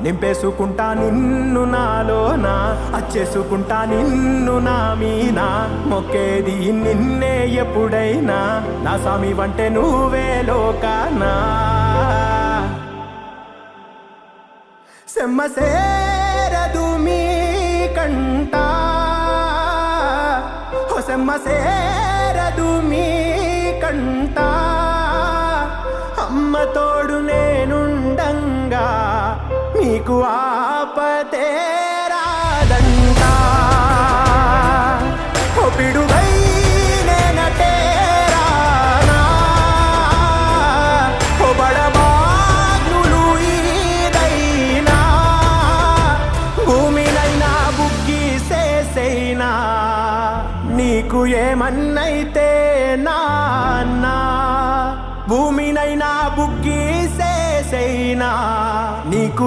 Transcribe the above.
నింపేసుకుంటా నిన్ను నాలోన, అచ్చేసుకుంటా నిన్ను నా మీనా, మొక్కేది నిన్నే ఎప్పుడైనా, నా స్వామి వంటే నువ్వే లోకానా. సెమ్మసేరదు మీ కంట, సెమ్మసేరదు మీ కంట, అమ్మ తోడు నేనుండంగా మీకు ఆపతే రాదంట. ఓ పిడుగై నేనటేరానా, ఓ బడబాగ్నులు ఈదైనా, భూమినైనా బుగ్గి సేసైనా, నీకు ఏమన్నైతే నాన్నా, భూమినైనా బుగ్గి సేసైనా, నీకు